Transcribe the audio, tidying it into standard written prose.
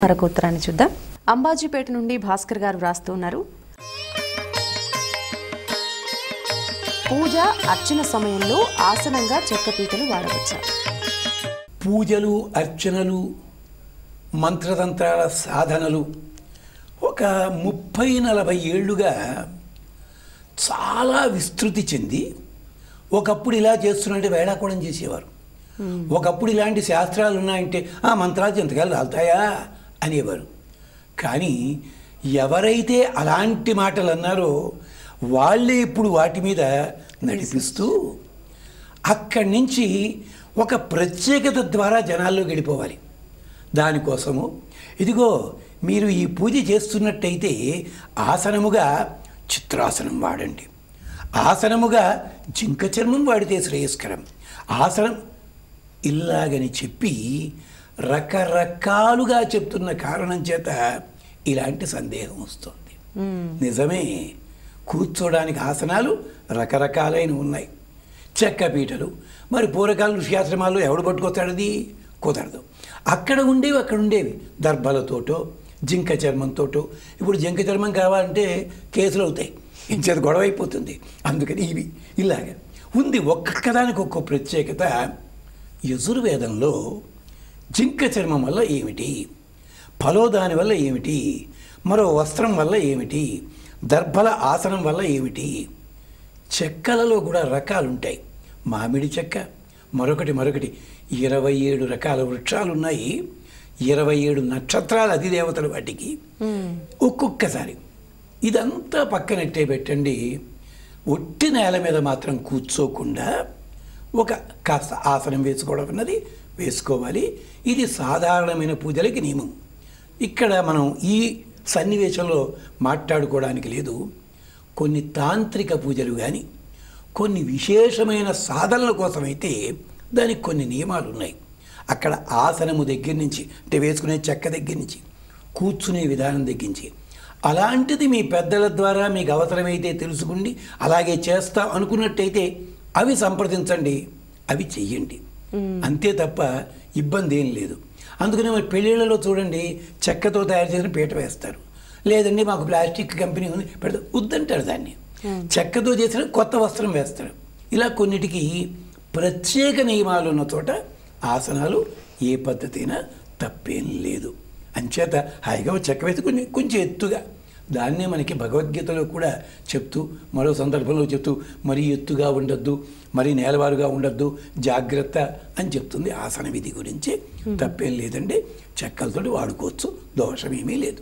మరొక ఉత్తరాన్ని చూద్దాం. అంబాజీపేట నుండి భాస్కర్ గారు వ్రాస్తూ ఉన్నారు. పూజ అర్చన సమయంలో ఆసనంగా చెక్కపీటలు వాడవచ్చా? పూజలు, అర్చనలు, మంత్రతంత్రాల సాధనలు ఒక 30-40 ఏళ్లుగా చాలా విస్తృతి చెంది ఒకప్పుడు ఇలా చేస్తున్నట్టు వేళాకోళం చేసేవారు. ఒకప్పుడు ఇలాంటి శాస్త్రాలు ఉన్నాయంటే ఆ మంత్రాలు ఎంతకాలు రాలుతాయా అనేవారు. కానీ ఎవరైతే అలాంటి మాటలు అన్నారో వాళ్ళే ఇప్పుడు వాటి మీద నడిపిస్తూ అక్కడి నుంచి ఒక ప్రత్యేకత ద్వారా జనాల్లో గడిపోవాలి. దానికోసము ఇదిగో మీరు ఈ పూజ చేస్తున్నట్టయితే ఆసనముగా చిత్రాసనం వాడండి, ఆసనముగా జింక చర్మం వాడితే శ్రేయస్కరం, ఆసనం ఇలాగని చెప్పి రకరకాలుగా చెప్తున్న కారణం చేత ఇలాంటి సందేహం వస్తుంది. నిజమే, కూర్చోడానికి ఆసనాలు రకరకాలైన ఉన్నాయి, చెక్కపీటలు. మరి పూర్వకాల ఋష్యాశ్రమాల్లో ఎవడు పట్టుకొస్తాడది? కుదరదు. అక్కడ ఉండేవి దర్భలతోటో జింక చర్మంతోటో. ఇప్పుడు జింక చర్మం కావాలంటే కేసులు అవుతాయి, ఇంచేది గొడవ అయిపోతుంది. అందుకని ఇవి ఇలాగ ఉంది. ఒక్కొక్కదానికి ఒక్కొక్క ప్రత్యేకత. యజుర్వేదంలో జింక చర్మం వల్ల ఏమిటి, ఫలోదాని వల్ల ఏమిటి, మరో వస్త్రం వల్ల ఏమిటి, దర్భల ఆసనం వల్ల ఏమిటి, చెక్కలలో కూడా రకాలుంటాయి. మామిడి చెక్క, మరొకటి 27 రకాల వృక్షాలు ఉన్నాయి, 27 నక్షత్రాలు అధిదేవతలు వాటికి. ఒక్కొక్కసారి ఇదంతా పక్కనట్టే పెట్టండి. ఒట్టి నేల మీద మాత్రం కూర్చోకుండా ఒక కాస్త ఆసనం వేసుకోవడం అన్నది వేసుకోవాలి. ఇది సాధారణమైన పూజలకి నియమం. ఇక్కడ మనం ఈ సన్నివేశంలో మాట్లాడుకోవడానికి లేదు. కొన్ని తాంత్రిక పూజలు కానీ కొన్ని విశేషమైన సాధనల కోసమైతే దానికి కొన్ని నియమాలు ఉన్నాయి. అక్కడ ఆసనము దగ్గర నుంచి, అంటే వేసుకునే చెక్క దగ్గర నుంచి, కూర్చునే విధానం దగ్గర నుంచి, అలాంటిది మీ పెద్దల ద్వారా మీకు అవసరమైతే తెలుసుకుండి అలాగే చేస్తా అనుకున్నట్టయితే అవి సంప్రదించండి, అవి చెయ్యండి. అంతే తప్ప ఇబ్బంది ఏం లేదు. అందుకని మరి పెళ్ళిళ్ళలో చూడండి, చెక్కతో తయారు చేసిన పీట వేస్తారు, లేదండి మాకు ప్లాస్టిక్ కంపెనీ ఉంది పెడతారు, వద్దంటారు. దాన్ని చెక్కతో చేసిన కొత్త వస్త్రం వేస్తారు. ఇలా కొన్నిటికి ప్రత్యేక నియమాలు ఉన్న చోట ఆసనాలు ఏ పద్ధతి అయినా తప్పేం లేదు. అంచేత హాయిగా చెక్క వేసి కొంచెం ఎత్తుగా, దాన్నే మనకి భగవద్గీతలో కూడా చెప్తూ, మరో సందర్భంలో చెప్తూ, మరీ ఎత్తుగా ఉండొద్దు, మరీ నేలవారుగా ఉండొద్దు, జాగ్రత్త అని చెప్తుంది. ఆసన విధి గురించి తప్పేం లేదండి, చెక్కలతోటి వాడుకోవచ్చు, దోషమేమీ లేదు.